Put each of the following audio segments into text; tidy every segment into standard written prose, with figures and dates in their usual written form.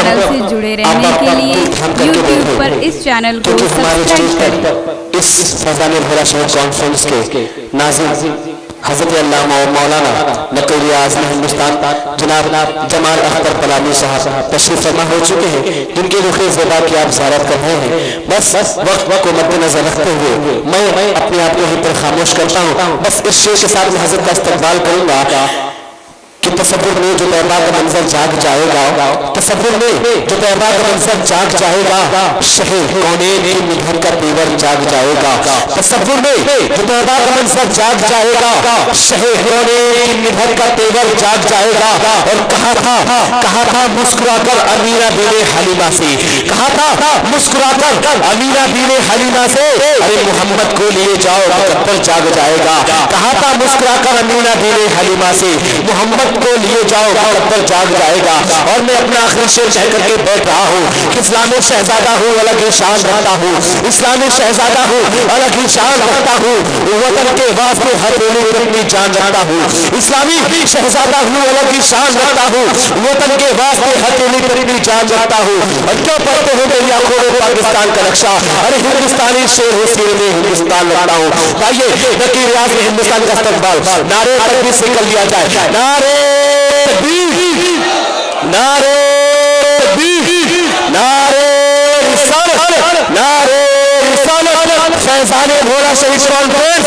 Channel से जुड़े रहने के लिए YouTube पर इस चैनल को सब्सक्राइब करें। इस फैज़ान भोला शहर कॉन्फ्रेंस के नाज़िम हज़रत अल्लामा और मौलाना नक़ीब आज़म हिंदुस्तान जनाब जमाल अख्तर पलानी साहब तशरीफ़ फरमा हो चुके हैं, जिनके रुखे ज़िबा की आप ज़ियारत कर रहे हैं। बस वक्त को मद्देनज़र रखते हुए मैं अपने आप को यहीं पर खामोश करता हूँ। बस इस शेर के साथ मैं हज़रत का इस्तक़बाल करूँगा कि तसव्वुर में जो तैबा का मंजर जाग जाएगा, तसव्वुर में जो तैबा का मंजर जाग जाएगा, शहर कौनैन की मिलहत का तेवर जाग जाएगा। तसव्वुर में जो तैबा का मंजर जाग जाएगा, शहर कौनैन की मिलहत का तेवर जाग जाएगा। और कहा था मुस्कुराकर अमीना बीने हलीमा से, कहा था मुस्कुराकर अमीना बीने हलीमा से, अरे मोहम्मद को लिए जाओ वक्त पर जाग जाएगा। कहा था मुस्कुराकर अमीना बीने हलीमा से, मोहम्मद को लिए जाओ वक्त पर जाग जाएगा। और मैं अपना आखिरी शेर कह करके बैठ रहा हूँ कि इस्लामी शहजादा हूँ, अलग ही शान रखता हूँ, इस्लामी शहजादा हूँ, अलग ही शान रखता हूँ, वतन के वास्ते हथेली पर अपनी जान रखता हूँ। इस्लामी शहजादा हूँ, अलग ही शान रखता हूँ, वतन के वास्ते हथेली पर अपनी जान रखता हूँ। और क्यों पढ़ते हो मेरी आंखों में पाकिस्तान का नक्शा, अरे हिंदुस्तानी शेर हो, सिर में हिंदुस्तान रखता हूँ। आइए नक़ीब आज़म हिंदुस्तान का इस्तक़बाल नारे तकबीर से कर लिया जाए। नारे नारे नारे रिसालत, नारे रिसालत, फैज़ान भोला शहीद कॉन्फ्रेंस,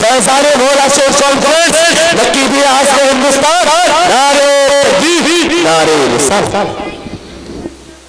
फैज़ान भोला शहीद कॉन्फ्रेंस, नक़ीब आज़म हिंदुस्तान, नारे रिसालत।